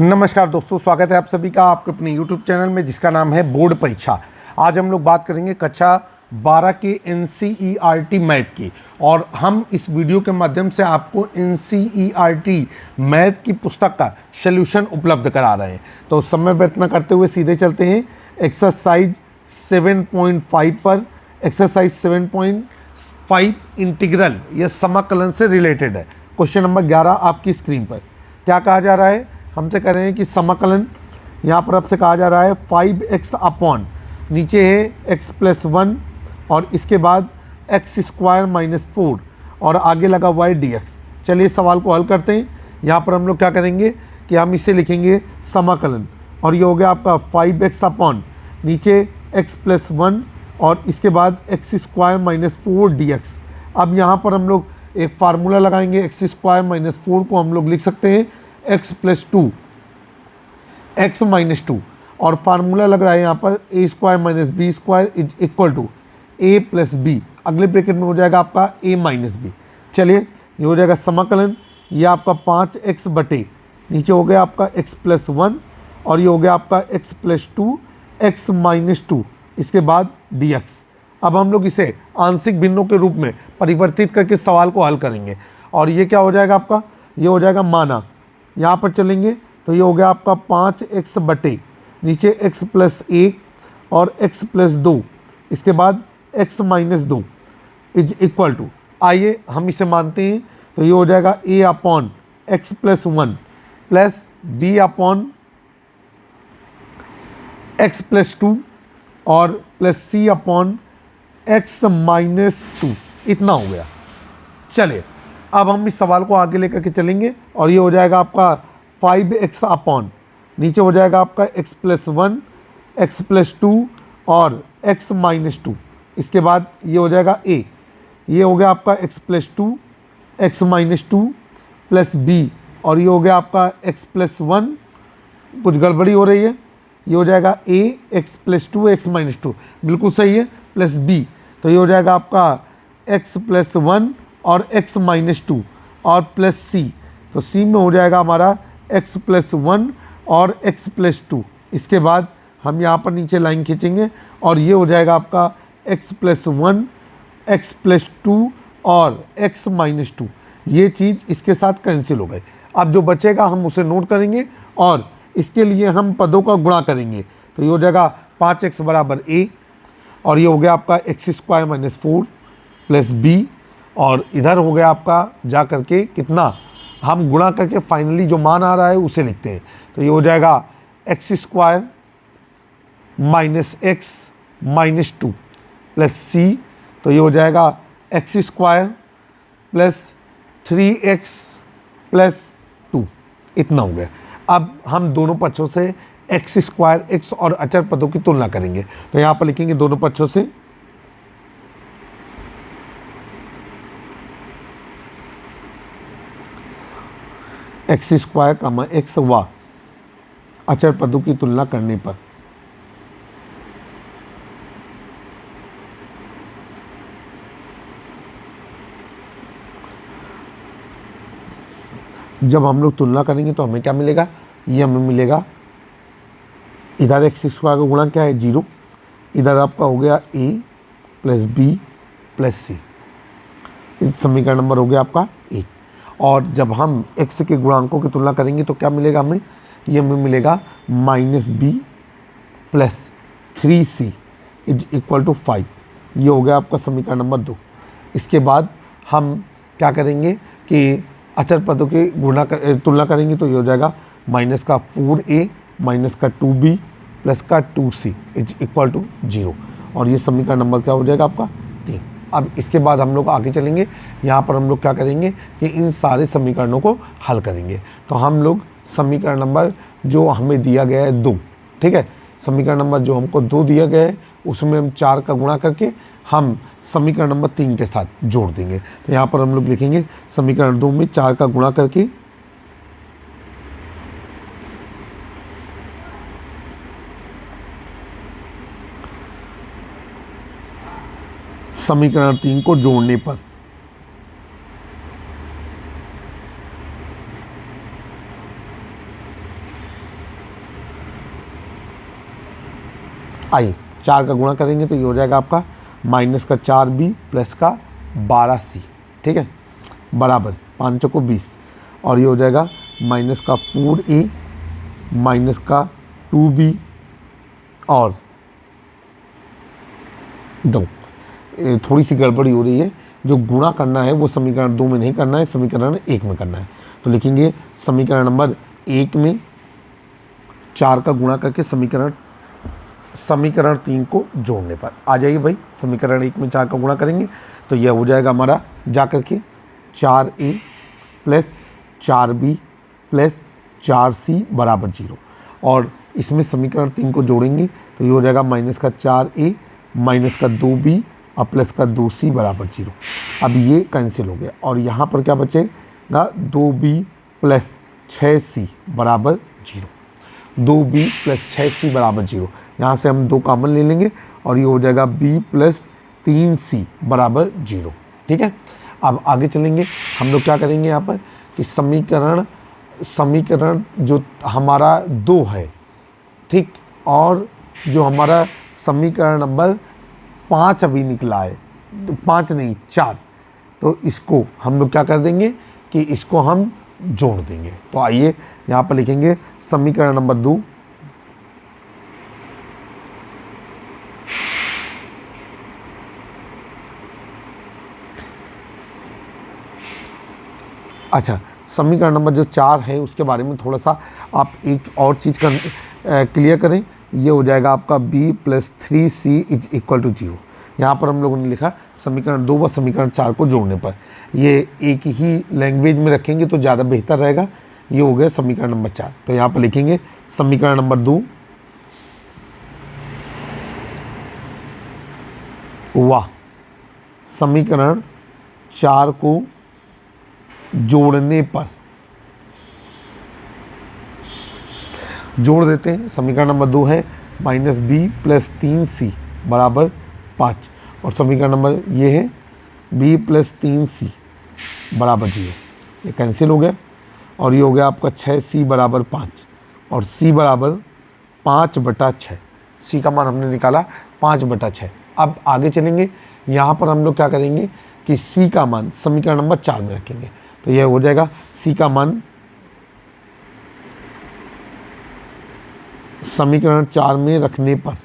नमस्कार दोस्तों, स्वागत है आप सभी का आपके अपने यूट्यूब चैनल में जिसका नाम है बोर्ड परीक्षा। आज हम लोग बात करेंगे कक्षा 12 के NCERT मैथ की, और हम इस वीडियो के माध्यम से आपको NCERT मैथ की पुस्तक का सॉल्यूशन उपलब्ध करा रहे हैं। तो समय व्यर्थ न करते हुए सीधे चलते हैं एक्सरसाइज 7.5 पर। एक्सरसाइज 7.5 इंटीग्रल या समाकलन से रिलेटेड है। क्वेश्चन नंबर 11 आपकी स्क्रीन पर। क्या कहा जा रहा है? हमसे कह रहे हैं कि समाकलन यहाँ पर आपसे कहा जा रहा है 5x अपॉन, नीचे है x + 1 और इसके बाद x² - 4 और आगे लगा y dx। चलिए सवाल को हल करते हैं। यहाँ पर हम लोग क्या करेंगे कि हम इसे लिखेंगे समाकलन, और ये हो गया आपका 5x अपॉन, नीचे x + 1 और इसके बाद x² - 4 dx। अब यहाँ पर हम लोग एक फार्मूला लगाएंगे। x² - 4 को हम लोग लिख सकते हैं x + 2 x - 2, और फार्मूला लग रहा है यहाँ पर a² - b² = a + b। अगले ब्रैकेट में हो जाएगा आपका a - b। चलिए ये हो जाएगा समाकलन, ये आपका 5x बटे, नीचे हो गया आपका x + 1 और ये हो गया आपका x + 2 x - 2, इसके बाद dx। अब हम लोग इसे आंशिक भिन्नों के रूप में परिवर्तित करके सवाल को हल करेंगे, और ये क्या हो जाएगा आपका, ये हो जाएगा माना। यहाँ पर चलेंगे तो ये हो गया आपका 5x बटे, नीचे x + 1 और x + 2, इसके बाद x - 2 = आइए हम इसे मानते हैं। तो ये हो जाएगा a upon x + 1 plus b upon x + 2 और प्लस c अपॉन x - 2, इतना हो गया। चलिए अब हम इस सवाल को आगे लेकर के चलेंगे, और ये हो जाएगा आपका 5x अपॉन, नीचे हो जाएगा आपका x + 1 x + 2 और x - 2, इसके बाद ये हो जाएगा a, ये हो गया आपका x + 2 x - 2 प्लस b, और ये हो गया आपका x + 1, कुछ गड़बड़ी हो रही है, ये हो जाएगा a x + 2 x - 2, बिल्कुल सही है, प्लस b। तो ये हो जाएगा आपका x + 1 और x - 2 और प्लस c। तो c में हो जाएगा हमारा x + 1 और x + 2, इसके बाद हम यहाँ पर नीचे लाइन खींचेंगे और ये हो जाएगा आपका x + 1 x + 2 और x - 2। ये चीज़ इसके साथ कैंसिल हो गई। अब जो बचेगा हम उसे नोट करेंगे और इसके लिए हम पदों का गुणा करेंगे। तो ये हो जाएगा 5x = a, और ये हो गया आपका x² - 4 प्लस b, और इधर हो गया आपका जा करके कितना, हम गुणा करके फाइनली जो मान आ रहा है उसे लिखते हैं। तो ये हो जाएगा x² - x - 2 प्लस c, तो ये हो जाएगा x² + 3x + 2, इतना हो गया। अब हम दोनों पक्षों से x² x और अचर पदों की तुलना करेंगे। तो यहाँ पर लिखेंगे दोनों पक्षों से x² x व अचर पदों की तुलना करने पर जब हम लोग तुलना करेंगे तो हमें क्या मिलेगा, ये हमें मिलेगा, इधर x² का गुणा क्या है 0, इधर आपका हो गया a + b + c, इस समीकरण नंबर हो गया आपका 1। और जब हम x के गुणांकों की तुलना करेंगे तो क्या मिलेगा हमें, ये हमें मिलेगा -b + 3c = 5। ये हो गया आपका समीकरण नंबर 2। इसके बाद हम क्या करेंगे कि अचर पदों की तुलना करेंगे। तो ये हो जाएगा -4a - 2b + 2c = 0, और ये समीकरण नंबर क्या हो जाएगा आपका 3। अब इसके बाद हम लोग आगे चलेंगे। यहाँ पर हम लोग क्या करेंगे कि इन सारे समीकरणों को हल करेंगे। तो हम लोग समीकरण नंबर जो हमें दिया गया है 2, ठीक है, समीकरण नंबर जो हमको 2 दिया गया है उसमें हम 4 का गुणा करके हम समीकरण नंबर 3 के साथ जोड़ देंगे। तो यहाँ पर हम लोग लिखेंगे समीकरण 2 में 4 का गुणा करके समीकरण 3 को जोड़ने पर आइए 4 का गुणा करेंगे तो ये हो जाएगा आपका माइनस का 4b प्लस का 12c, ठीक है, बराबर 5 चौको 20, और ये हो जाएगा माइनस का 4a माइनस का 2b और 2। थोड़ी सी गड़बड़ी हो रही है, जो गुणा करना है वो समीकरण 2 में नहीं करना है, समीकरण 1 में करना है। तो लिखेंगे समीकरण नंबर 1 में 4 का गुणा करके समीकरण 3 को जोड़ने पर आ जाइए भाई। समीकरण 1 में 4 का गुणा करेंगे तो यह हो जाएगा हमारा जा करके 4a plus 4b plus 4c बराबर 0, और इसमें समीकरण 3 को जोड़ेंगे तो ये हो जाएगा माइनस का 4a माइनस का 2b और प्लस का 2c बराबर 0। अब ये कैंसिल हो गया और यहाँ पर क्या बचेगा 2b प्लस 6c बराबर 0, 2b प्लस 6c बराबर 0। यहाँ से हम 2 कॉमन ले लेंगे और ये हो जाएगा b प्लस 3c बराबर 0, ठीक है। अब आगे चलेंगे, हम लोग क्या करेंगे यहाँ पर कि समीकरण जो हमारा 2 है, ठीक, और जो हमारा समीकरण नंबर 5 अभी निकला है, तो 5 नहीं 4, तो इसको हम लोग क्या कर देंगे कि इसको हम जोड़ देंगे। तो आइए यहाँ पर लिखेंगे समीकरण नंबर 2 अच्छा, समीकरण नंबर जो 4 है उसके बारे में थोड़ा सा आप एक और चीज़ क्लियर करें। ये हो जाएगा आपका b plus 3c is equal to 0। यहाँ पर हम लोगों ने लिखा समीकरण 2 व समीकरण 4 को जोड़ने पर, ये एक ही लैंग्वेज में रखेंगे तो ज़्यादा बेहतर रहेगा। ये हो गया समीकरण नंबर 4। तो यहाँ पर लिखेंगे समीकरण नंबर 2 वाह समीकरण 4 को जोड़ने पर जोड़ देते हैं। समीकरण नंबर 2 है माइनस b प्लस 3c बराबर 5, और समीकरण नंबर ये है b प्लस 3c बराबर 0। ये कैंसिल हो गया और ये हो गया आपका 6c बराबर 5 और c बराबर 5/6। c का मान हमने निकाला 5/6। अब आगे चलेंगे, यहाँ पर हम लोग क्या करेंगे कि c का मान समीकरण नंबर 4 में रखेंगे। तो यह हो जाएगा c का मान समीकरण 4 में रखने पर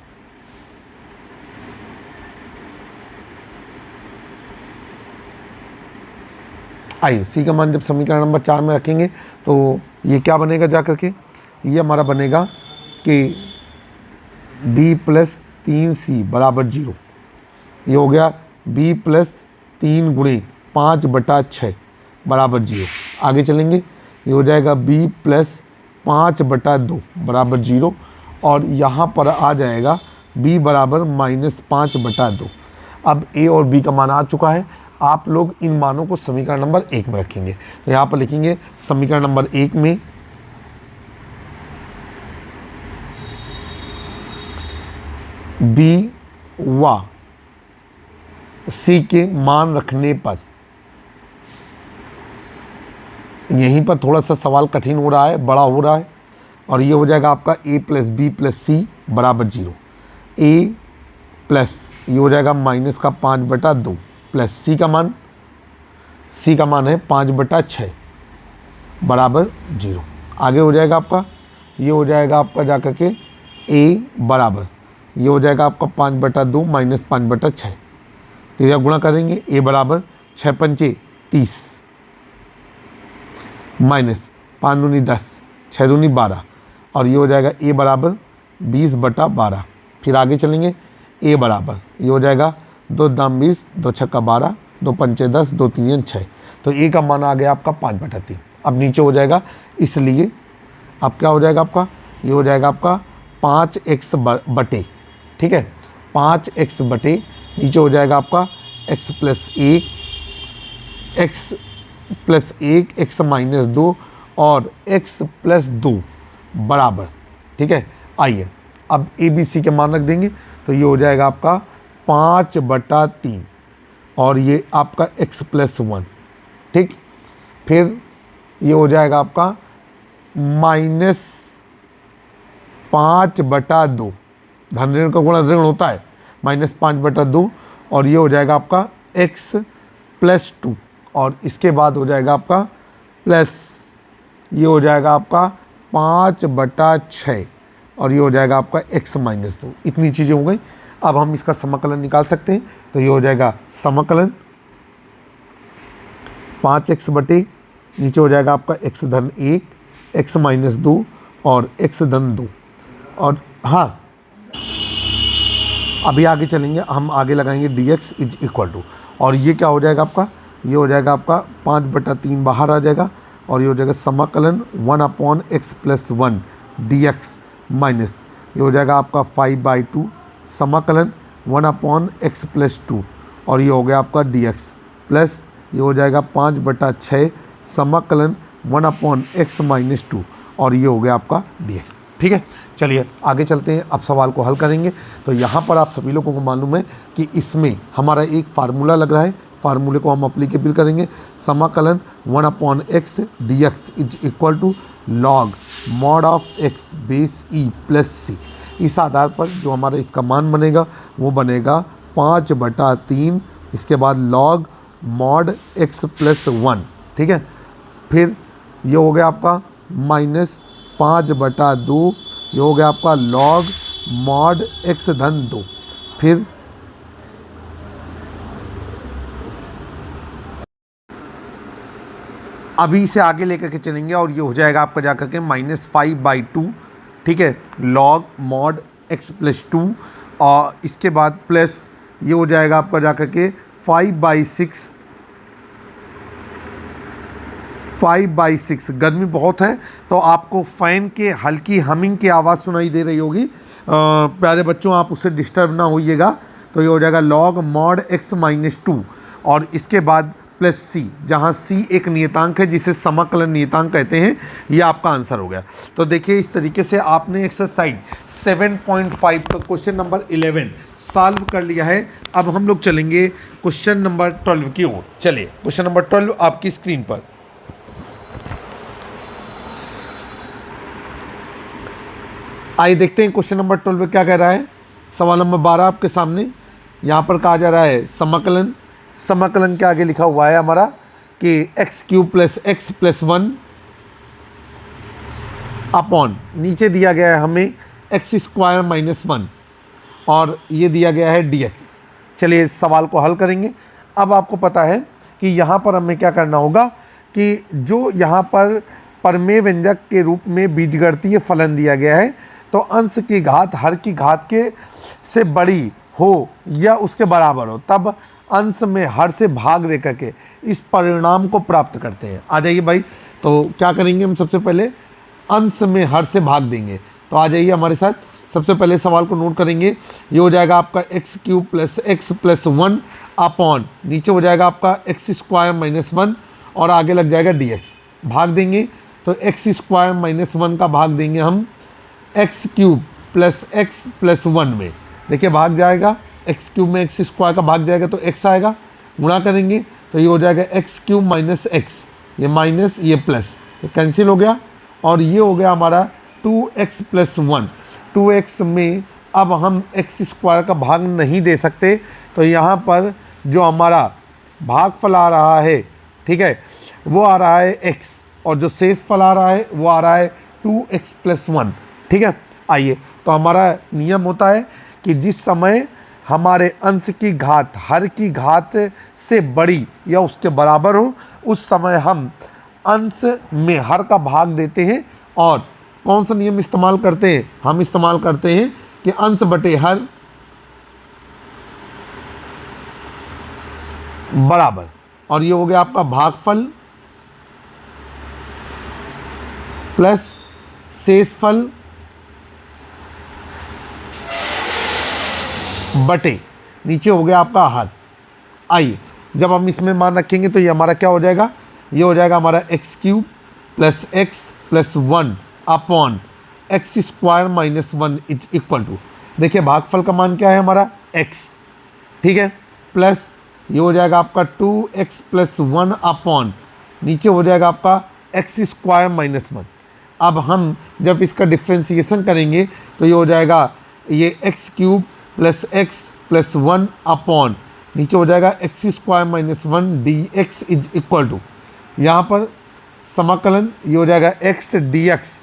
आइए c का मान जब समीकरण नंबर 4 में रखेंगे तो ये क्या बनेगा जा करके, ये हमारा बनेगा कि b प्लस 3c बराबर 0। ये हो गया b प्लस 3 गुणे 5/6 बराबर 0। आगे चलेंगे, ये हो जाएगा b प्लस 5/2 बराबर 0, और यहाँ पर आ जाएगा b बराबर माइनस 5/2। अब a और b का मान आ चुका है, आप लोग इन मानों को समीकरण नंबर 1 में रखेंगे। तो यहाँ पर लिखेंगे समीकरण नंबर 1 में b व c के मान रखने पर, यहीं पर थोड़ा सा सवाल कठिन हो रहा है, बड़ा हो रहा है, और ये हो जाएगा आपका a plus b plus c बराबर 0। a प्लस ये हो जाएगा माइनस का 5/2 प्लस c का मान है 5/6 बराबर 0। आगे हो जाएगा आपका, ये हो जाएगा आपका जा करके a बराबर, ये हो जाएगा आपका 5/2 माइनस 5/6। तो यह गुणा करेंगे, a बराबर 6 पंचे 30 माइनस 5 दूनी 10 6 दूनी 12, और ये हो जाएगा a बराबर 20/12। फिर आगे चलेंगे, a बराबर ये हो जाएगा 2 दाम 20 2 छक्का 12 2 पंचे 10 2 तीन 6। तो a का मान आ गया आपका 5/3। अब नीचे हो जाएगा, इसलिए अब क्या हो जाएगा आपका, ये हो जाएगा आपका 5x बटे, ठीक है, 5x बटे नीचे हो जाएगा आपका x प्लस 1 x माइनस 2 और x प्लस 2 बराबर, ठीक है। आइए अब a b c के मान रख देंगे, तो ये हो जाएगा आपका 5/3 और ये आपका x प्लस 1, ठीक। फिर ये हो जाएगा आपका माइनस 5/2 धन ऋण का गुणा ऋण होता है, -5/2, और ये हो जाएगा आपका x + 2, और इसके बाद हो जाएगा आपका प्लस ये हो जाएगा आपका 5/6, और ये हो जाएगा आपका x - 2। इतनी चीज़ें हो गई। अब हम इसका समाकलन निकाल सकते हैं, तो ये हो जाएगा समाकलन 5x बटे नीचे हो जाएगा आपका x धन 1, x - 2 और x धन 2। और हाँ, अभी आगे चलेंगे, हम आगे लगाएंगे dx = और ये क्या हो जाएगा आपका, ये हो जाएगा आपका 5/3 बाहर आ जाएगा, और ये हो जाएगा समाकलन 1/x + 1 dx माइनस ये हो जाएगा आपका 5/2 समाकलन 1/x + 2, और ये हो गया आपका dx प्लस ये हो जाएगा 5/6 समाकलन 1/x - 2, और ये हो गया आपका dx। ठीक है, चलिए आगे चलते हैं। अब सवाल को हल करेंगे। तो यहाँ पर आप सभी लोगों को मालूम है कि इसमें हमारा एक फार्मूला लग रहा है, फार्मूले को हम अप्लीकेबल करेंगे। समाकलन 1/x dx = log mod of x base e + c। इस आधार पर जो हमारा इसका मान बनेगा वो बनेगा 5/3, इसके बाद log mod x + 1। ठीक है, फिर ये हो गया आपका -5/2, ये हो गया आपका log mod x धन 2। फिर अभी इसे आगे लेकर के चलेंगे, और ये हो जाएगा आपका जा करके -5/2। ठीक है, log mod x + 2, और इसके बाद प्लस ये हो जाएगा आपका जा करके 5/6। 5/6। गर्मी बहुत है तो आपको फ़ैन के हल्की हमिंग की आवाज़ सुनाई दे रही होगी। प्यारे बच्चों, आप उससे डिस्टर्ब ना होइएगा। तो ये हो जाएगा log mod x - 2, और इसके बाद प्लस c, जहाँ c एक नियतांक है जिसे समाकलन नियतांक कहते हैं। ये आपका आंसर हो गया। तो देखिए, इस तरीके से आपने एक्सरसाइज 7.5 का क्वेश्चन नंबर 11 सॉल्व कर लिया है। अब हम लोग चलेंगे क्वेश्चन नंबर 12 की ओर। चलिए, क्वेश्चन नंबर 12 आपकी स्क्रीन पर। आइए देखते हैं क्वेश्चन नंबर 12 क्या कह रहा है। सवाल नंबर 12 आपके सामने। यहाँ पर कहा जा रहा है समाकलन। समाकलन के आगे लिखा हुआ है हमारा कि x³ + x + 1 अपॉन, नीचे दिया गया है हमें x² - 1, और ये दिया गया है dx। चलिए इस सवाल को हल करेंगे। अब आपको पता है कि यहाँ पर हमें क्या करना होगा कि जो यहाँ पर परमेय व्यंजक के रूप में बीजगणितीय फलन दिया गया है, तो अंश की घात हर की घात के से बड़ी हो या उसके बराबर हो, तब अंश में हर से भाग दे करके इस परिणाम को प्राप्त करते हैं। आ जाइए भाई, तो क्या करेंगे हम, सबसे पहले अंश में हर से भाग देंगे। तो आ जाइए हमारे साथ, सबसे पहले सवाल को नोट करेंगे। ये हो जाएगा आपका x³ + x + 1 अपॉन, नीचे हो जाएगा आपका x² - 1, और आगे लग जाएगा dx। भाग देंगे तो x² - 1 का भाग देंगे हम x³ + x + 1 में। देखिए भाग जाएगा, x³ में x² का भाग जाएगा तो x आएगा। गुणा करेंगे तो ये हो जाएगा x³ - x, ये माइनस ये प्लस, ये कैंसिल हो गया, और ये हो गया हमारा 2x + 1। 2x में अब हम x² का भाग नहीं दे सकते, तो यहाँ पर जो हमारा भागफल आ रहा है, ठीक है, वो आ रहा है x, और जो शेष फल आ रहा है वो आ रहा है 2x + 1। ठीक है, आइए, तो हमारा नियम होता है कि जिस समय हमारे अंश की घात हर की घात से बड़ी या उसके बराबर हो, उस समय हम अंश में हर का भाग देते हैं। और कौन सा नियम इस्तेमाल करते हैं, हम इस्तेमाल करते हैं कि अंश बटे हर बराबर, और ये हो गया आपका भागफल प्लस शेषफल बटे नीचे हो गया आपका हर। आइए, जब हम इसमें मान रखेंगे तो ये हमारा क्या हो जाएगा, ये हो जाएगा हमारा x³ + x + 1 upon x² - 1 equal to, देखिए भागफल का मान क्या है हमारा x, ठीक है, प्लस ये हो जाएगा आपका 2x + 1 अपॉन, नीचे हो जाएगा आपका x² - 1। अब हम जब इसका डिफ्रेंसिएशन करेंगे तो ये हो जाएगा ये x cube plus x plus 1 upon नीचे हो जाएगा x square minus 1 d x is equal to, यहाँ पर समाकलन ये हो जाएगा एक्स डी एक्स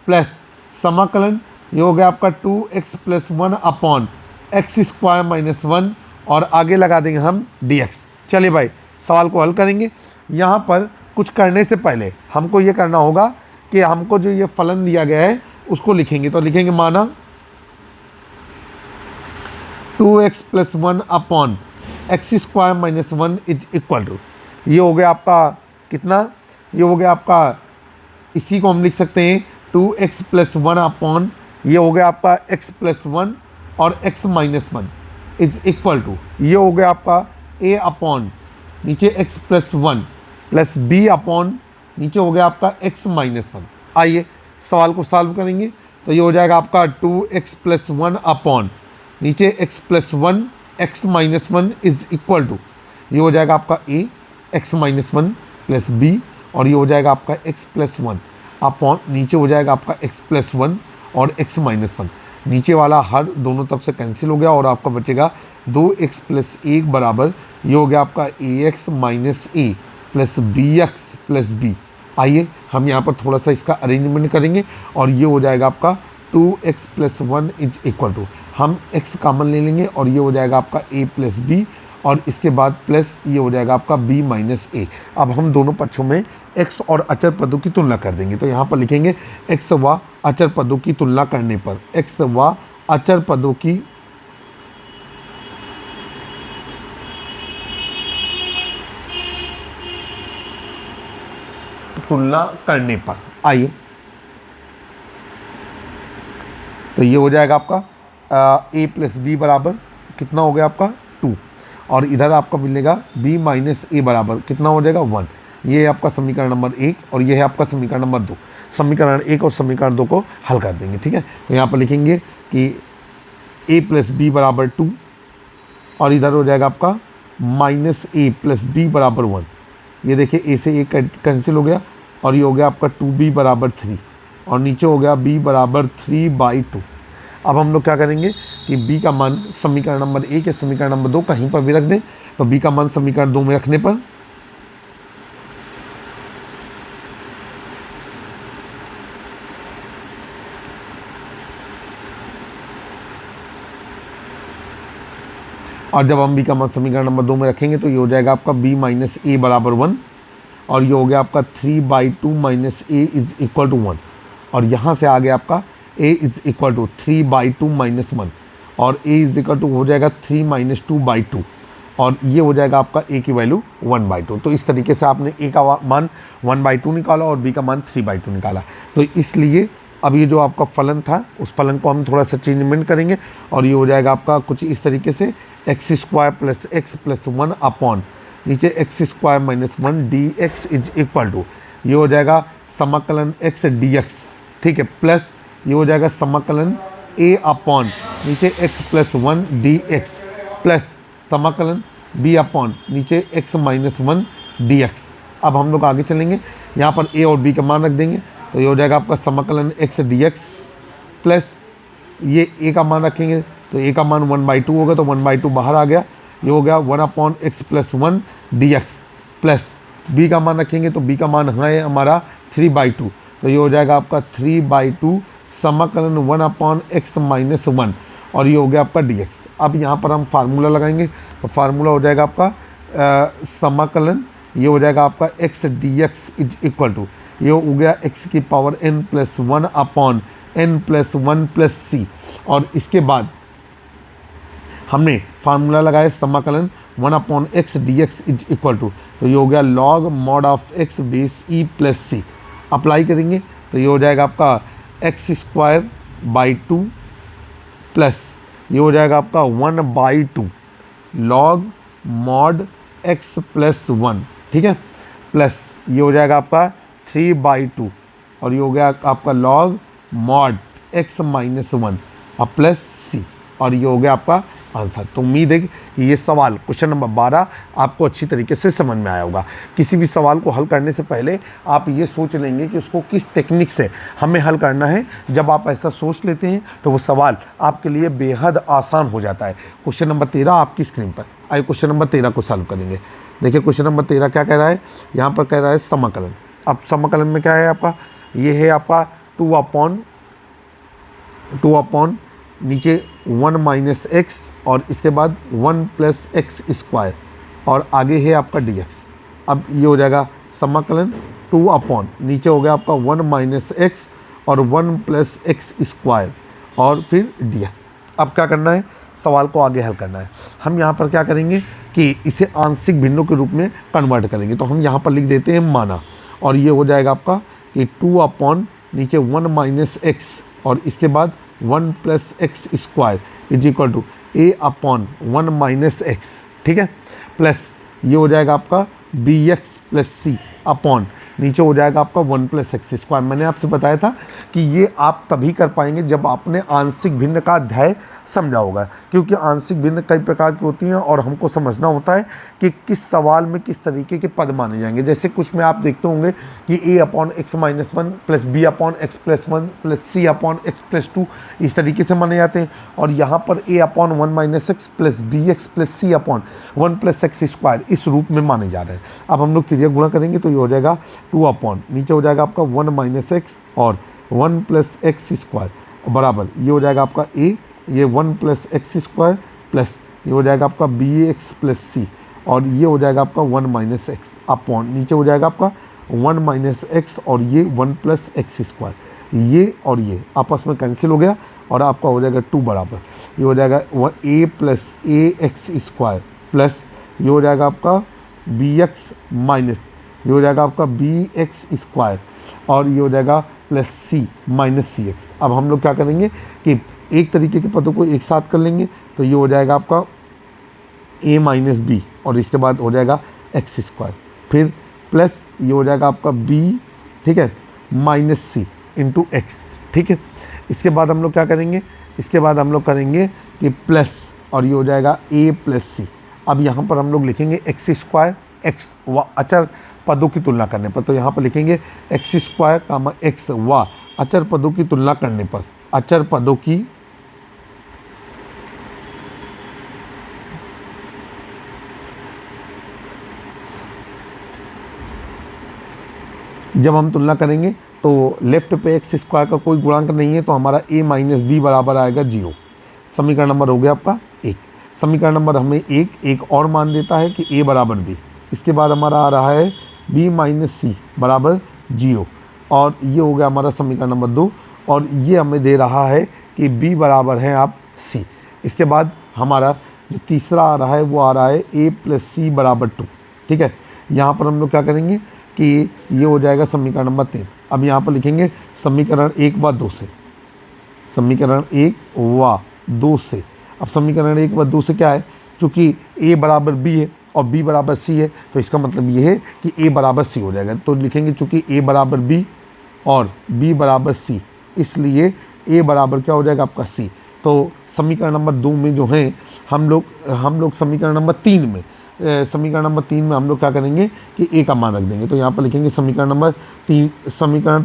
प्लस समाकलन ये हो गया आपका 2x plus 1 upon x square minus 1 और आगे लगा देंगे हम dx। चलिए भाई सवाल को हल करेंगे। यहाँ पर कुछ करने से पहले हमको ये करना होगा कि हमको जो ये फलन दिया गया है उसको लिखेंगे। तो लिखेंगे माना 2x plus 1 upon x square minus 1 is equal to, ये हो गया आपका कितना, ये हो गया आपका, इसी को हम लिख सकते हैं 2x प्लस 1 अपॉन ये हो गया आपका x प्लस 1 और x minus 1 is equal to, ये हो गया आपका a अपॉन नीचे x plus 1 plus b upon नीचे हो गया आपका x माइनस 1। आइए सवाल को सॉल्व करेंगे। तो ये हो जाएगा आपका 2x प्लस 1 अपॉन नीचे x plus 1 x minus 1 is equal to, ये हो जाएगा आपका a x minus 1 plus b और ये हो जाएगा आपका x प्लस 1 अपॉन नीचे हो जाएगा आपका x प्लस 1 और x माइनस 1, नीचे वाला हर दोनों तरफ से कैंसिल हो गया और आपका बचेगा 2x प्लस 1 बराबर ये हो गया आपका ax minus a plus bx plus b। आइए हम यहाँ पर थोड़ा सा इसका अरेंजमेंट करेंगे और ये हो जाएगा आपका 2x plus 1 is equal to, हम x कॉमन ले लेंगे और ये हो जाएगा आपका a प्लस b और इसके बाद प्लस ये हो जाएगा आपका b माइनस a। अब हम दोनों पक्षों में x और अचर पदों की तुलना कर देंगे। तो यहाँ पर लिखेंगे x व अचर पदों की तुलना करने पर, x व अचर पदों की तुलना करने पर, आइए तो ये हो जाएगा आपका a प्लस बी बराबर कितना हो गया आपका 2 और इधर आपका मिलेगा b माइनस a बराबर कितना हो जाएगा 1। ये है आपका समीकरण नंबर 1 और ये है आपका समीकरण नंबर 2। समीकरण 1 और समीकरण 2 को हल कर देंगे, ठीक है। तो यहाँ पर लिखेंगे कि a प्लस बी बराबर 2 और इधर हो जाएगा आपका माइनस a प्लस बी बराबर 1। ये देखिए a से a कैंसिल हो गया और ये हो गया आपका 2b बराबर 3 और नीचे हो गया b बराबर 3/2। अब हम लोग क्या करेंगे कि b का मान समीकरण नंबर 1 या समीकरण नंबर 2 कहीं पर भी रख दें। तो b का मान समीकरण 2 में रखने पर और जब हम b का मान समीकरण नंबर 2 में रखेंगे तो ये हो जाएगा आपका b माइनस a बराबर 1 और ये हो गया आपका 3/2 minus a is equal to 1 और यहाँ से आ गया आपका a is equal to 3/2 minus 1 और a इज इक्वल टू हो जाएगा 3 माइनस 2/2 और ये हो जाएगा आपका a की वैल्यू 1/2। तो इस तरीके से आपने a का मान 1/2 निकाला और b का मान 3/2 निकाला। तो इसलिए अब ये जो आपका फलन था उस फलन को हम थोड़ा सा चेंजमेंट करेंगे और ये हो जाएगा आपका कुछ इस तरीके से x square plus x plus 1 upon नीचे x square minus 1 d x is equal to, ये हो जाएगा समाकलन एक्स डी एक्स, ठीक है, प्लस ये हो जाएगा समाकलन a अपॉन नीचे x plus 1 d x plus समाकलन b अपॉन नीचे x माइनस 1 डी एक्स। अब हम लोग आगे चलेंगे, यहाँ पर a और b का मान रख देंगे तो ये हो जाएगा आपका समाकलन x डी एक्स प्लस ये a का मान रखेंगे तो a का मान 1/2 होगा तो 1/2 बाहर आ गया, ये हो गया 1 upon x plus 1 d x plus b का मान रखेंगे तो b का मान है हमारा 3/2 तो ये हो जाएगा आपका 3/2 समाकलन 1 अपॉन एक्स माइनस 1 और ये हो गया आपका dx। अब यहाँ पर हम फार्मूला लगाएंगे तो फार्मूला हो जाएगा आपका समाकलन ये हो जाएगा आपका x dx is equal to ये हो गया x की power n plus 1 upon n plus 1 plus c और इसके बाद हमने फार्मूला लगाया समाकलन 1 upon x d x is equal to तो ये हो गया log mod of x base e plus c. Apply करेंगे तो ये हो जाएगा आपका एक्स स्क्वायर बाई 2 प्लस ये हो जाएगा आपका 1/2 लॉग मॉड एक्स प्लस 1, ठीक है, प्लस ये हो जाएगा आपका 3/2 और ये हो गया आपका लॉग मॉड एक्स माइनस 1 और प्लस सी। और ये हो गया आपका आंसर। तो उम्मीद है कि ये सवाल क्वेश्चन नंबर 12 आपको अच्छी तरीके से समझ में आया होगा। किसी भी सवाल को हल करने से पहले आप ये सोच लेंगे कि उसको किस टेक्निक से हमें हल करना है। जब आप ऐसा सोच लेते हैं तो वो सवाल आपके लिए बेहद आसान हो जाता है। क्वेश्चन नंबर 13 आपकी स्क्रीन पर। आइए क्वेश्चन नंबर 13 को सॉल्व करेंगे। देखिए क्वेश्चन नंबर 13 क्या कह रहा है, यहाँ पर कह रहा है समाकलन। अब समाकलन में क्या है आपका, ये है आपका 2 अपॉन नीचे 1 माइनस एक्स और इसके बाद 1 प्लस एक्स स्क्वायर और आगे है आपका dx। अब ये हो जाएगा समाकलन 2 अपॉन नीचे हो गया आपका 1 माइनस एक्स और 1 प्लस एक्स स्क्वायर और फिर dx। अब क्या करना है, सवाल को आगे हल करना है। हम यहाँ पर क्या करेंगे कि इसे आंशिक भिन्नों के रूप में कन्वर्ट करेंगे। तो हम यहाँ पर लिख देते हैं माना, और ये हो जाएगा आपका कि 2 अपॉन नीचे 1 माइनस एक्स और इसके बाद 1 plus x square is equal to a upon 1 minus x, ठीक है, प्लस ये हो जाएगा आपका bx प्लस सी अपॉन नीचे हो जाएगा आपका 1 प्लस एक्स स्क्वायर। मैंने आपसे बताया था कि ये आप तभी कर पाएंगे जब आपने आंशिक भिन्न का अध्याय समझा होगा, क्योंकि आंशिक भिन्न कई प्रकार की होती हैं और हमको समझना होता है कि किस सवाल में किस तरीके के पद माने जाएंगे। जैसे कुछ में आप देखते होंगे कि a upon x minus 1 plus b upon x plus 1 plus c upon x plus 2 इस तरीके से माने जाते हैं, और यहाँ पर a upon 1 minus x plus b x plus c upon 1 plus x square इस रूप में माने जा रहे हैं। अब हम लोग त्रिज्या गुणा करेंगे तो ये हो जाएगा 2 अपॉन नीचे हो जाएगा आपका 1 माइनस एक्स और 1 प्लस एक्स स्क्वायर बराबर ये हो जाएगा आपका a, ये 1 प्लस एक्स स्क्वायर प्लस ये हो जाएगा आपका बी एक्स प्लस सी और ये हो जाएगा आपका 1 माइनस एक्स अपॉन नीचे हो जाएगा आपका 1 माइनस एक्स और ये 1 प्लस एक्स स्क्वायर, ये और ये आपस में कैंसिल हो गया और आपका हो जाएगा 2 बराबर ये हो जाएगा a plus A x square plus ये हो जाएगा आपका बी एक्स माइनस ये हो जाएगा आपका बी एक्स स्क्वायर और ये हो जाएगा प्लस सी माइनस सी एक्स। अब हम लोग क्या करेंगे कि एक तरीके के पदों को एक साथ कर लेंगे, तो ये हो जाएगा आपका a माइनस बी और इसके बाद हो जाएगा एक्स स्क्वायर, फिर प्लस ये हो जाएगा आपका b, ठीक है, माइनस सी इंटू एक्स, ठीक है। इसके बाद हम लोग क्या करेंगे, इसके बाद हम लोग करेंगे कि प्लस और ये हो जाएगा a प्लस सी। अब यहाँ पर हम लोग लिखेंगे एक्स स्क्वायर, एक्स व अचर पदों की तुलना करने पर, तो यहाँ पर लिखेंगे एक्स स्क्वायर कामा एक्स व अचर पदों की तुलना करने पर, अचर पदों की जब हम तुलना करेंगे तो लेफ्ट पे एक्स स्क्वायर का कोई गुणांक नहीं है, तो हमारा a माइनस बी बराबर आएगा 0। समीकरण नंबर हो गया आपका 1। समीकरण नंबर हमें एक और मान देता है कि a बराबर b। इसके बाद हमारा आ रहा है b माइनस सी बराबर 0 और ये हो गया हमारा समीकरण नंबर 2 और ये हमें दे रहा है कि b बराबर है आप c। इसके बाद हमारा जो तीसरा आ रहा है वो आ रहा है a प्लस सी बराबर 2, ठीक है। यहाँ पर हम लोग क्या करेंगे कि ये हो जाएगा समीकरण नंबर 3। अब यहाँ पर लिखेंगे समीकरण 1 व 2 से, समीकरण 1 व 2 से। अब समीकरण 1 व 2 से क्या है, चूँकि a बराबर b है और b बराबर c है, तो इसका मतलब ये है कि a बराबर c हो जाएगा। तो लिखेंगे चूँकि a बराबर b और b बराबर c, इसलिए a बराबर क्या हो जाएगा आपका c। तो समीकरण नंबर 2 में जो है हम लोग समीकरण नंबर 3 में हम लोग क्या करेंगे कि a का मान रख देंगे। तो यहाँ पर लिखेंगे समीकरण नंबर 3, समीकरण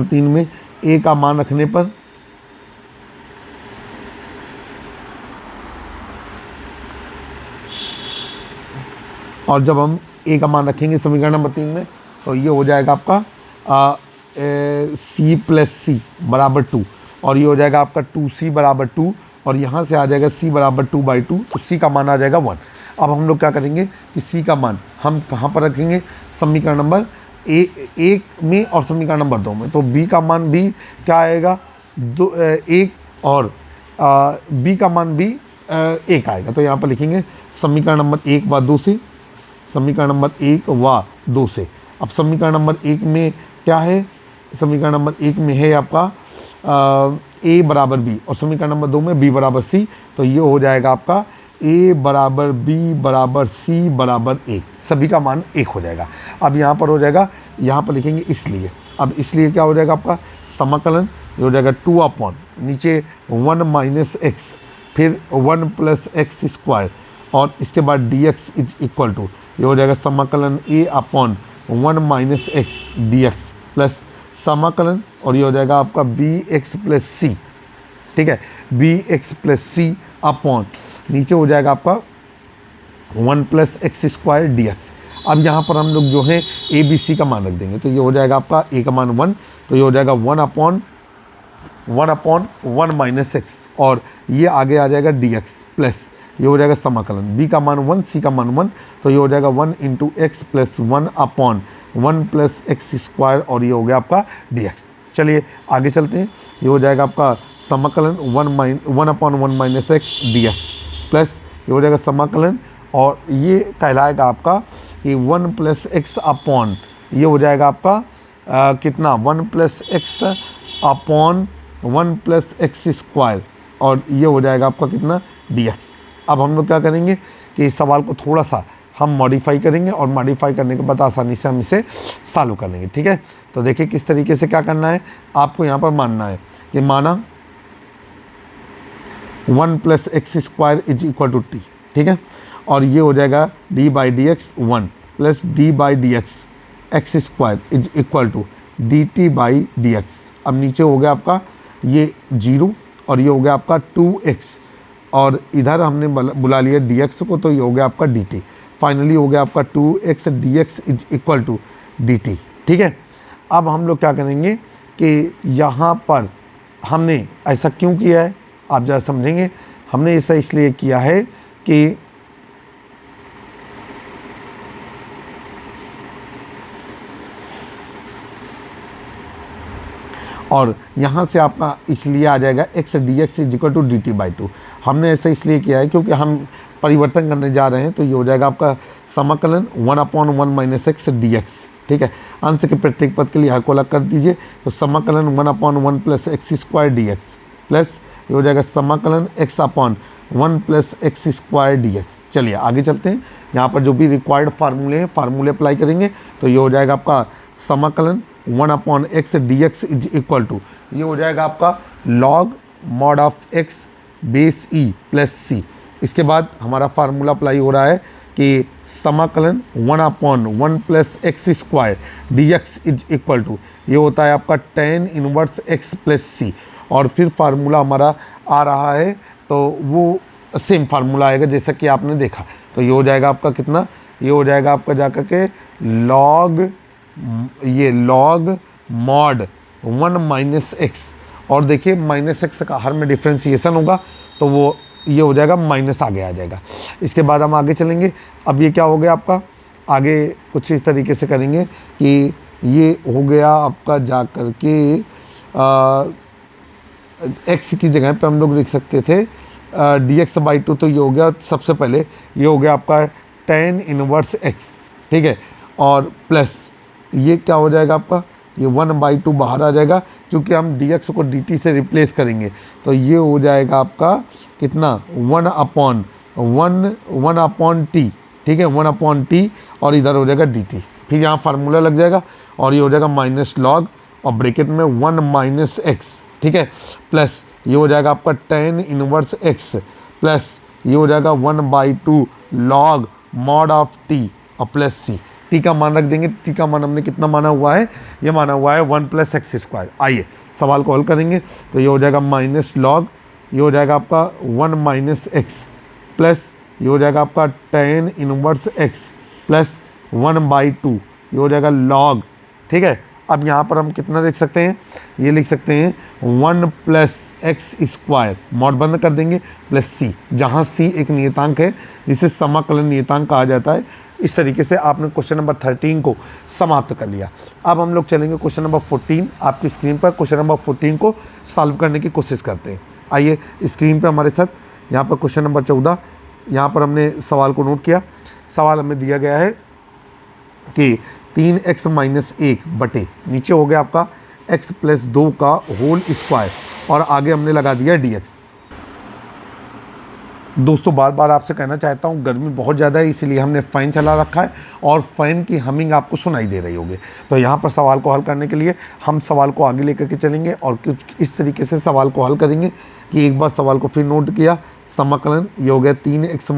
3 में a का मान रखने पर और जब हम a का मान रखेंगे समीकरण नंबर 3 में तो ये हो जाएगा आपका c प्लस सी बराबर 2 और ये हो जाएगा आपका 2c बराबर 2 और यहाँ से आ जाएगा c बराबर 2/2, तो c का मान आ जाएगा 1। अब हम लोग क्या करेंगे कि c का मान हम कहाँ पर रखेंगे, समीकरण नंबर 1 में और समीकरण नंबर 2 में। तो b का मान भी क्या आएगा 1 और b का मान भी 1 आएगा। तो यहाँ पर लिखेंगे समीकरण नंबर 1 व 2 से, समीकरण नंबर 1 व 2 से। अब समीकरण नंबर 1 में क्या है, समीकरण नंबर 1 में है आपका a बराबर b और समीकरण नंबर 2 में b बराबर c, तो ये हो जाएगा आपका a बराबर b बराबर c बराबर 1, सभी का मान 1 हो जाएगा। अब यहाँ पर हो जाएगा, यहाँ पर लिखेंगे इसलिए, अब इसलिए क्या हो जाएगा आपका समाकलन, ये हो जाएगा 2 अपॉन नीचे 1 माइनस एक्स, फिर 1 प्लस एक्स स्क्वायर, और इसके बाद d x is equal to, ये हो जाएगा समाकलन a upon 1 minus x d x plus समाकलन, और ये हो जाएगा आपका बी एक्स प्लस सी, ठीक है, B x plus c upon नीचे हो जाएगा आपका 1 plus x square d x. अब यहाँ पर हम लोग जो है ए बी सी का मान रख देंगे, तो ये हो जाएगा आपका ए का मान 1, तो ये हो जाएगा 1 अपॉन 1 माइनस एक्स, और ये आगे आ जाएगा डी एक्स प्लस ये हो जाएगा समाकलन बी का मान 1 सी का मान 1, तो ये हो जाएगा 1 इंटू एक्स प्लस 1 अपॉन 1 प्लस एक्स स्क्वायर, और ये हो गया आपका डी एक्स। चलिए आगे चलते हैं, ये हो जाएगा आपका समाकलन 1 अपॉन 1 minus x d x plus ये हो जाएगा समाकलन, और ये कहलाएगा आपका कि 1 प्लस एक्स अपॉन ये हो जाएगा आपका कितना 1 plus x upon 1 plus x square, और ये हो जाएगा आपका कितना डी एक्स। अब हम लोग क्या करेंगे कि इस सवाल को थोड़ा सा हम मॉडिफाई करेंगे, और मॉडिफाई करने के बाद आसानी से हम इसे सॉल्व कर लेंगे, ठीक है। तो देखिए किस तरीके से क्या करना है, आपको यहाँ पर मानना है कि माना 1 plus x square is equal to t, ठीक है, और ये हो जाएगा d by d x 1 plus d by d x x square is equal to d t by d x. अब नीचे हो गया आपका ये 0, और ये हो गया आपका 2x, और इधर हमने बुला लिया dx को, तो ये हो गया आपका dt। फाइनली हो गया आपका 2x dx is equal to dt, ठीक है। अब हम लोग क्या करेंगे कि यहाँ पर हमने ऐसा क्यों किया है आप ज़रा समझेंगे। हमने ऐसा इसलिए किया है कि और यहाँ से आपका इसलिए आ जाएगा x d x is equal to d t by 2। हमने ऐसा इसलिए किया है क्योंकि हम परिवर्तन करने जा रहे हैं, तो ये हो जाएगा आपका समाकलन 1 अपॉन 1 माइनस एक्स डी एक्स, ठीक है। अंश के प्रत्येक पद के लिए हर को अलग कर दीजिए, तो समाकलन 1 अपॉन 1 plus x square d x plus ये हो जाएगा समाकलन x upon 1 plus x square d x. चलिए आगे चलते हैं, यहाँ पर जो भी रिक्वायर्ड फार्मूले हैं फार्मूले अप्लाई करेंगे, तो ये हो जाएगा आपका समाकलन 1 upon x d x is equal to ये हो जाएगा आपका log mod of x base e plus c. इसके बाद हमारा फार्मूला अप्लाई हो रहा है कि समाकलन 1 अपॉन 1 plus x square d x is equal to ये होता है आपका tan inverse x plus c, और फिर फार्मूला हमारा आ रहा है तो वो सेम फार्मूला आएगा जैसा कि आपने देखा, तो ये हो जाएगा आपका कितना, ये हो जाएगा आपका जाकर के लॉग मॉड 1 माइनस एक्स, और देखिए माइनस एक्स का हर में डिफ्रेंसिएशन होगा, तो वो ये हो जाएगा माइनस आगे आ जाएगा। इसके बाद हम आगे चलेंगे। अब ये क्या हो गया आपका, आगे कुछ इस तरीके से करेंगे कि ये हो गया आपका जा कर के एक्स की जगह पे हम लोग लिख सकते थे डी एक्स बाई 2, तो ये हो गया सबसे पहले ये हो गया आपका tan इनवर्स एक्स, ठीक है, और प्लस ये क्या हो जाएगा आपका ये 1/2 बाहर आ जाएगा, क्योंकि हम dx को dt से रिप्लेस करेंगे, तो ये हो जाएगा आपका कितना 1 अपॉन टी, ठीक है, 1 अपॉन टी, और इधर हो जाएगा dt, फिर यहाँ फार्मूला लग जाएगा, और ये हो जाएगा माइनस लॉग और ब्रैकेट में 1 माइनस एक्स, ठीक है, प्लस ये हो जाएगा आपका tan इनवर्स एक्स प्लस ये हो जाएगा 1/2 लॉग मॉड ऑफ टी और प्लस सी। टी का मान रख देंगे, टी का मान हमने कितना माना हुआ है, ये माना हुआ है 1 प्लस एक्स स्क्वायर। आइए सवाल को हल करेंगे, तो ये हो जाएगा माइनस लॉग, ये हो जाएगा आपका 1 माइनस एक्स प्लस ये हो जाएगा आपका tan इनवर्स एक्स प्लस 1/2 ये हो जाएगा लॉग, ठीक है। अब यहाँ पर हम कितना देख सकते हैं, ये लिख सकते हैं 1 प्लस एक्स स्क्वायर, मॉड बंद कर देंगे, प्लस सी, जहाँ सी एक नियतांक है जिसे समाकलन नियतांक कहा जाता है। इस तरीके से आपने क्वेश्चन नंबर 13 को समाप्त कर लिया। अब हम लोग चलेंगे क्वेश्चन नंबर 14, आपकी स्क्रीन पर क्वेश्चन नंबर 14 को सॉल्व करने की कोशिश करते हैं। आइए स्क्रीन पर हमारे साथ, यहाँ पर क्वेश्चन नंबर 14, यहाँ पर हमने सवाल को नोट किया। सवाल हमें दिया गया है कि 3x माइनस 1 बटे नीचे हो गया आपका x प्लस 2 का होल स्क्वायर, और आगे हमने लगा दिया dx। दोस्तों बार बार आपसे कहना चाहता हूँ, गर्मी बहुत ज़्यादा है इसलिए हमने फ़ैन चला रखा है और फ़ैन की हमिंग आपको सुनाई दे रही होगी। तो यहाँ पर सवाल को हल करने के लिए हम सवाल को आगे लेकर के चलेंगे और कुछ इस तरीके से सवाल को हल करेंगे कि एक बार सवाल को फिर नोट किया। समाकलन ये हो गया 3x -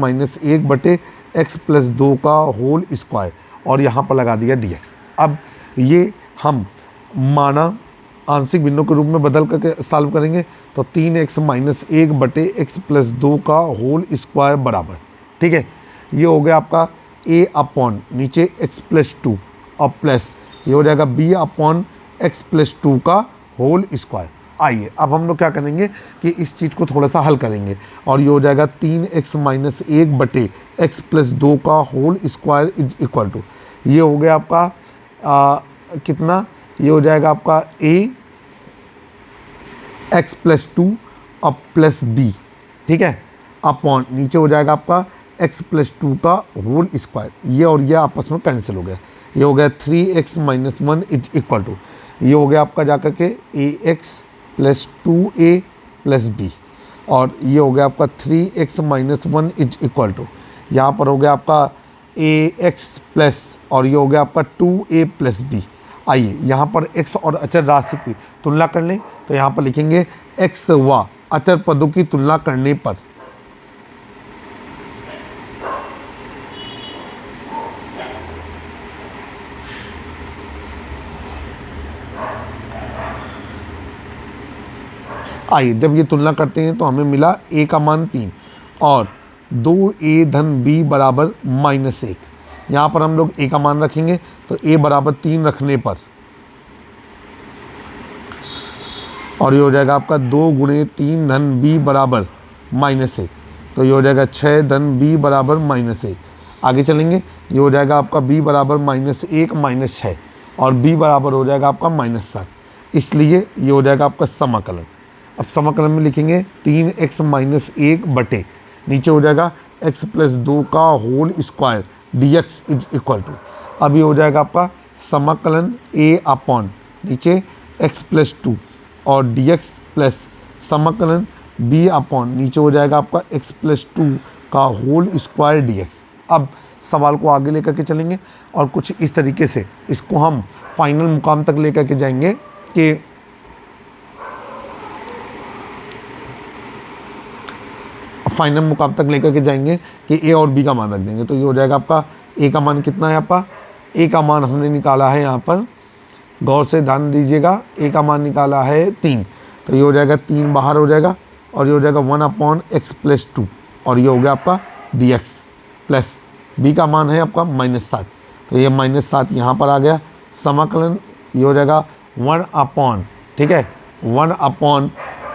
1 बटे x + 2 का होल स्क्वायर और यहाँ पर लगा दिया dx। अब ये हम माना आंशिक भिन्नों के रूप में बदल करके सॉल्व करेंगे तो 3x - 1 बटे x + 2 का होल स्क्वायर बराबर, ठीक है, ये हो गया आपका a अपॉन नीचे x + 2 और प्लस ये हो जाएगा b अपॉन x + 2 का होल स्क्वायर। आइए अब हम लोग क्या करेंगे कि इस चीज़ को थोड़ा सा हल करेंगे और ये हो जाएगा 3x - 1 बटे x + 2 का whole square is equal to, ये हो गया आपका कितना, ये हो जाएगा आपका a x + 2 और प्लस b, ठीक है, अपॉन नीचे हो जाएगा आपका x + 2 का होल स्क्वायर, ये और ये आपस में कैंसिल हो गया, ये हो गया 3x - 1 इज इक्वल टू, ये हो गया आपका जाकर के ax + 2a + b और ये हो गया आपका 3x - 1 इज इक्वल टू, यहाँ पर हो गया आपका ax प्लस और ये हो गया आपका 2a + b। आइए यहाँ पर x और अचर राशि की तुलना कर लें तो यहाँ पर लिखेंगे x व अचर पदों की तुलना करने पर आइए जब ये तुलना करते हैं तो हमें मिला a का मान 3 और 2a धन b बराबर -1। यहाँ पर हम लोग a का मान रखेंगे तो a बराबर 3 रखने पर और ये हो जाएगा आपका 2 × 3 धन b बराबर -1, तो ये हो जाएगा 6 धन b बराबर -1। आगे चलेंगे, ये हो जाएगा आपका b बराबर -1 - 6 और b बराबर हो जाएगा आपका -7, इसलिए ये हो जाएगा आपका समाकलन। अब समाकलन में लिखेंगे 3x - 1 बटे नीचे हो जाएगा x + 2 का whole square dx is equal to, अब ये हो जाएगा आपका समाकलन a अपॉन नीचे x + 2 और dx प्लस समाकलन b अपॉन नीचे हो जाएगा आपका x + 2 का होल स्क्वायर dx। अब सवाल को आगे लेकर के चलेंगे और कुछ इस तरीके से इसको हम फाइनल मुकाम तक लेकर के जाएंगे कि फाइनल मुकाम तक लेकर के जाएंगे कि a और b का मान रख देंगे। तो ये हो जाएगा आपका a का मान कितना है, आपका a का मान हमने निकाला है, यहाँ पर गौर से ध्यान दीजिएगा, a का मान निकाला है 3, तो ये हो जाएगा 3 बाहर हो जाएगा और ये हो जाएगा 1/x + 2 और ये हो गया आपका dx प्लस b का मान है आपका -7, तो ये -7 यहाँ पर आ गया। समाकलन ये हो जाएगा 1/, ठीक है, 1/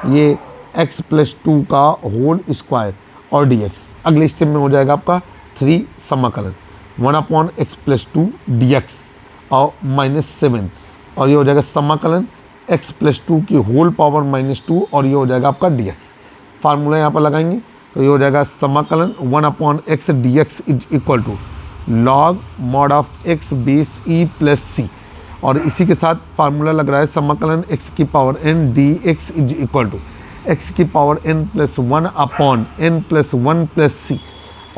ये x + 2 का होल स्क्वायर और dx। अगले स्टेप में हो जाएगा आपका 3 समाकलन 1/x + 2 dx और -7 और ये हो जाएगा समाकलन x + 2 की होल पावर -2 और ये हो जाएगा आपका dx। फार्मूला यहाँ पर लगाएंगे तो ये हो जाएगा समाकलन 1/x dx is equal to log mod of x base e + c और इसी के साथ फार्मूला लग रहा है समाकलन x की power n dx is equal to x की पावर n + 1/n + 1 + c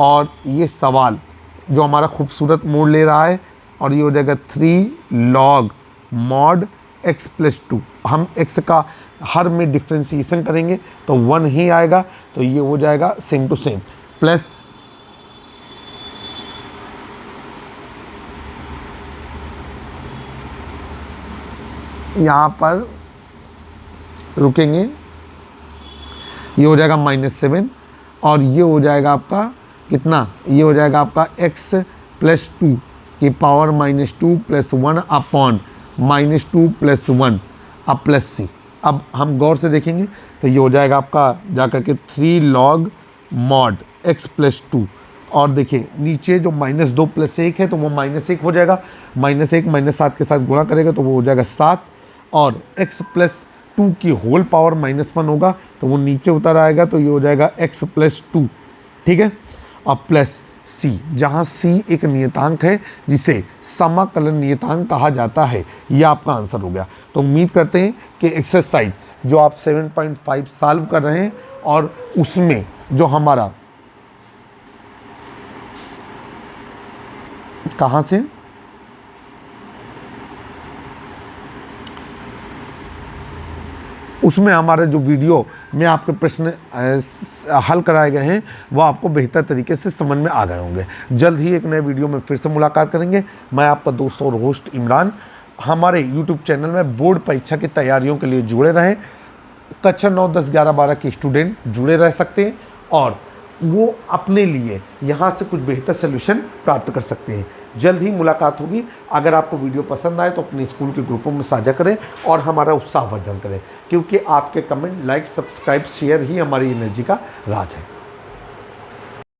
और ये सवाल जो हमारा खूबसूरत मोड़ ले रहा है और ये हो जाएगा 3 log mod x + 2। हम x का हर में डिफ्रेंशिएशन करेंगे तो 1 ही आएगा, तो ये हो जाएगा सेम टू सेम प्लस यहाँ पर रुकेंगे, ये हो जाएगा -7 और ये हो जाएगा आपका कितना, ये हो जाएगा आपका x + 2 की पावर -2 + 1/-2 + 1 अब प्लस c। अब हम गौर से देखेंगे तो ये हो जाएगा आपका जाकर के 3 log mod x + 2 और देखिए नीचे जो -2 + 1 है तो वो -1 हो जाएगा, -1 -7 के साथ गुणा करेगा तो वो हो जाएगा 7 और x + 2 की होल पावर -1 होगा तो वो नीचे उतर आएगा, तो ये हो जाएगा x + 2, ठीक है, और प्लस c, जहाँ c एक नियतांक है जिसे समाकलन नियतांक कहा जाता है। ये आपका आंसर हो गया। तो उम्मीद करते हैं कि एक्सरसाइज जो आप 7.5 सॉल्व कर रहे हैं और उसमें जो हमारा कहाँ से? उसमें हमारे जो वीडियो में आपके प्रश्न हल कराए गए हैं वो आपको बेहतर तरीके से समझ में आ गए होंगे। जल्द ही एक नए वीडियो में फिर से मुलाकात करेंगे। मैं आपका दोस्त और होस्ट इमरान। हमारे YouTube चैनल में बोर्ड परीक्षा की तैयारियों के लिए जुड़े रहें। कक्षा 9, 10, 11, 12 के स्टूडेंट जुड़े रह सकते हैं और वो अपने लिए यहाँ से कुछ बेहतर सोल्यूशन प्राप्त कर सकते हैं। जल्द ही मुलाकात होगी। अगर आपको वीडियो पसंद आए तो अपने स्कूल के ग्रुपों में साझा करें और हमारा उत्साहवर्धन करें, क्योंकि आपके कमेंट, लाइक, सब्सक्राइब, शेयर ही हमारी एनर्जी का राज है।